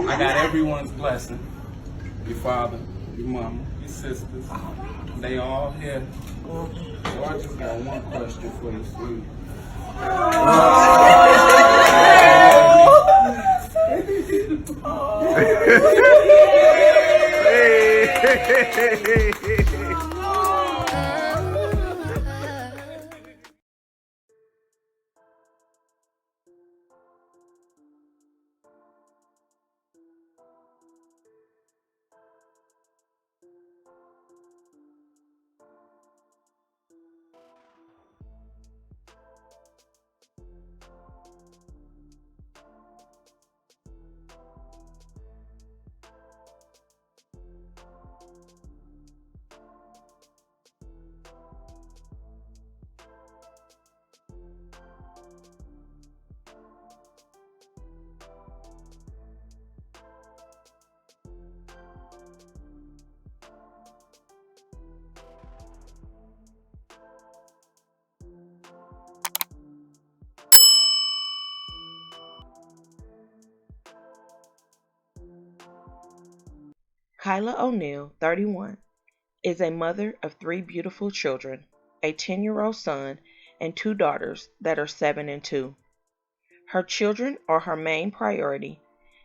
I got everyone's blessing. Your father, your mama, your sisters. They all here. So I just got one question for you, sweetie. Kyla O'Neal, 31, is a mother of 3 beautiful children, a 10-year-old son, and 2 daughters that are 7 and 2. Her children are her main priority,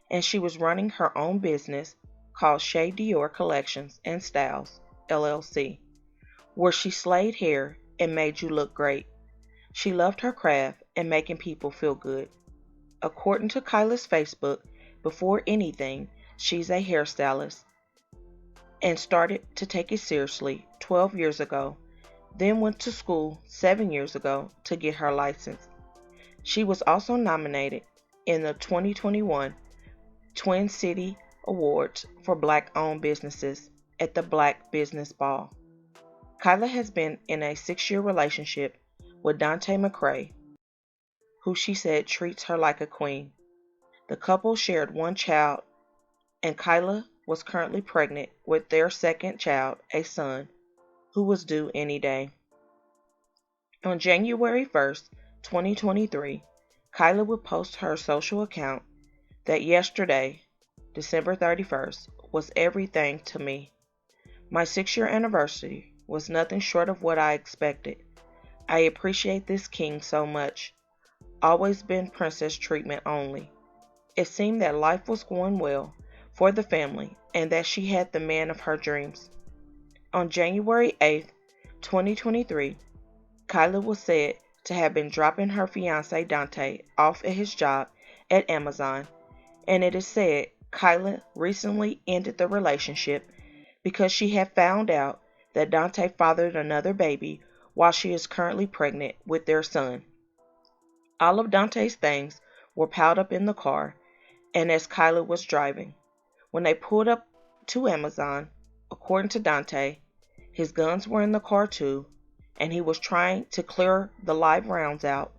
and she was running her own business called Che-Dior Collections Styles LLC, where she slayed hair and made you look great. She loved her craft and making people feel good. According to Kyla's Facebook, before anything, she's a hairstylist and started to take it seriously 12 years ago, then went to school 7 years ago to get her license. She was also nominated in the 2021 Twin City Awards for Black-owned businesses at the Black Business Ball. Kyla has been in a 6-year relationship with Dante McCray, who she said treats her like a queen. The couple shared 1 child, and Kyla was currently pregnant with their 2nd child, a son, who was due any day. On January 1st, 2023, Kyla would post her social account that yesterday, December 31st, was everything to me. My 6-year anniversary was nothing short of what I expected. I appreciate this king so much. Always been princess treatment only. It seemed that life was going well for the family and that she had the man of her dreams. On January 8th, 2023, Kyla was said to have been dropping her fiancé Dante off at his job at Amazon, and it is said Kyla recently ended the relationship because she had found out that Dante fathered another baby while she is currently pregnant with their son. All of Dante's things were piled up in the car, and as Kyla was driving, when they pulled up to Amazon, according to Dante, his guns were in the car too, and he was trying to clear the live rounds out,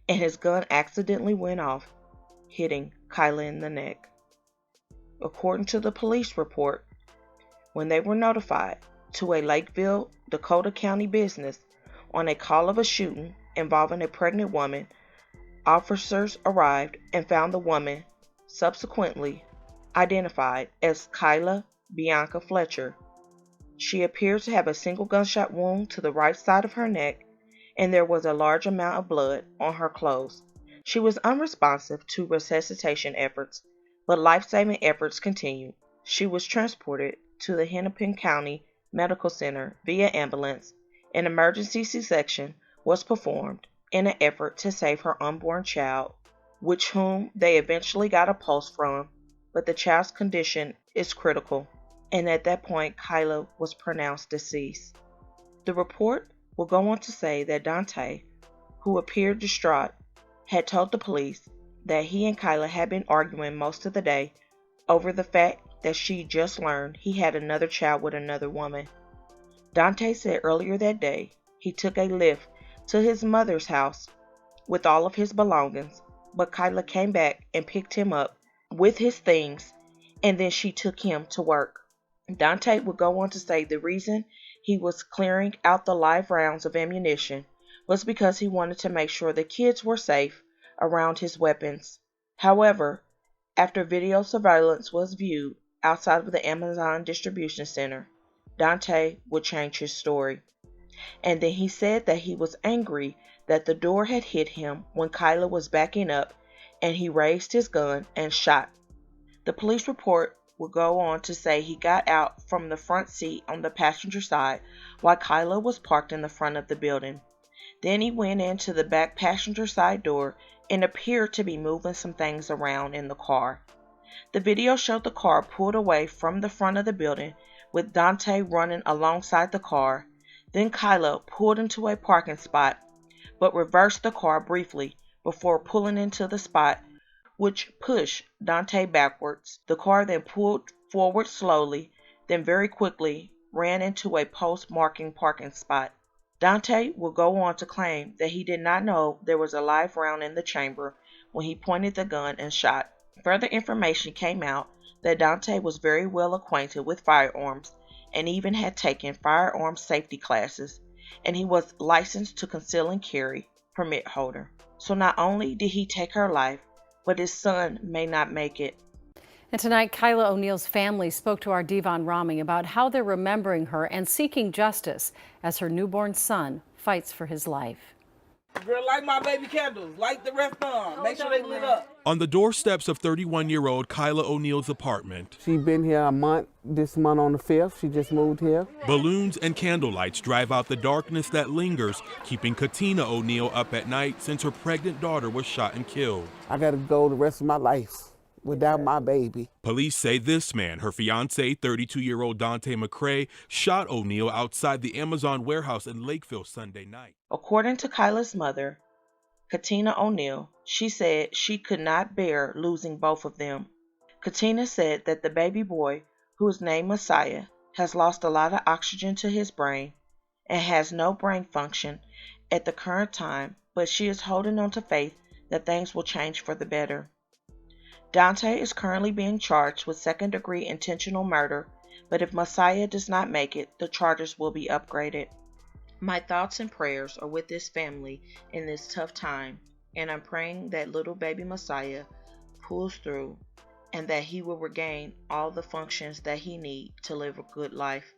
and his gun accidentally went off, hitting Kyla in the neck. According to the police report, when they were notified to a Lakeville, Dakota County business on a call of a shooting involving a pregnant woman, officers arrived and found the woman, subsequently identified as Kyla Bianca Fletcher. She appeared to have a single gunshot wound to the right side of her neck, and there was a large amount of blood on her clothes. She was unresponsive to resuscitation efforts, but life-saving efforts continued. She was transported to the Hennepin County Medical Center via ambulance. An emergency C-section was performed in an effort to save her unborn child, whom they eventually got a pulse from, but the child's condition is critical, and at that point Kyla was pronounced deceased. The report will go on to say that Dante, who appeared distraught, had told the police that he and Kyla had been arguing most of the day over the fact that she just learned he had another child with another woman. Dante said earlier that day he took a lift to his mother's house with all of his belongings, but Kyla came back and picked him up with his things, and then she took him to work. Dante would go on to say the reason he was clearing out the live rounds of ammunition was because he wanted to make sure the kids were safe around his weapons. However, After video surveillance was viewed outside of the Amazon distribution center, Dante would change his story. And then he said that he was angry that the door had hit him when Kyla was backing up, and he raised his gun and shot. The police report would go on to say he got out from the front seat on the passenger side while Kyla was parked in the front of the building. Then he went into the back passenger side door and appeared to be moving some things around in the car. The video showed the car pulled away from the front of the building with Dante running alongside the car. Then Kyla pulled into a parking spot but reversed the car briefly before pulling into the spot, which pushed Dante backwards. The car then pulled forward slowly, then very quickly ran into a post-marking parking spot. Dante will go on to claim that he did not know there was a live round in the chamber when he pointed the gun and shot. Further information came out that Dante was very well acquainted with firearms and even had taken firearm safety classes, and he was licensed to conceal and carry permit holder. So not only did he take her life, but his son may not make it. And tonight, Kyla O'Neal's family spoke to our Devon Rami about how they're remembering her and seeking justice as her newborn son fights for his life. Girl, light my baby candles. Light the rest of them. Make sure they lit up. On the doorsteps of 31-year-old Kyla O'Neal's apartment, She's been here a month, this month on the 5th. She just moved here. balloons and candlelights drive out the darkness that lingers, keeping Katina O'Neal up at night since her pregnant daughter was shot and killed. I got to go the rest of my life without my baby. Police say this man, her fiancé, 32-year-old Dante McCrae, shot O'Neal outside the Amazon warehouse in Lakeville Sunday night. According to Kyla's mother, Katina O'Neal, she said she could not bear losing both of them. Katina said that the baby boy, who is named Messiah, has lost a lot of oxygen to his brain and has no brain function at the current time, but she is holding on to faith that things will change for the better. Dante is currently being charged with second-degree intentional murder, but if Messiah does not make it, the charges will be upgraded. My thoughts and prayers are with this family in this tough time, and I'm praying that little baby Messiah pulls through and that he will regain all the functions that he needs to live a good life.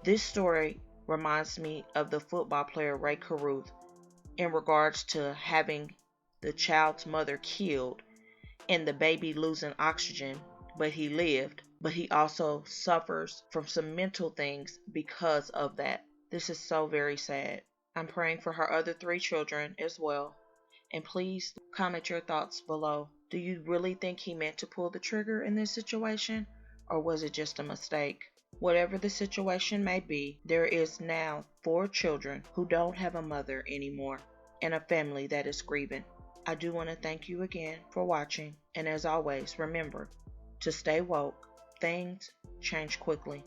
This story reminds me of the football player Ray Caruth in regards to having the child's mother killed and the baby losing oxygen, but he lived, but he also suffers from some mental things because of that. This is so very sad. I'm praying for her other 3 children as well. And please comment your thoughts below. Do you really think he meant to pull the trigger in this situation? Or was it just a mistake? Whatever the situation may be, there is now 4 children who don't have a mother anymore and a family that is grieving. I do want to thank you again for watching. And as always, remember to stay woke. Things change quickly.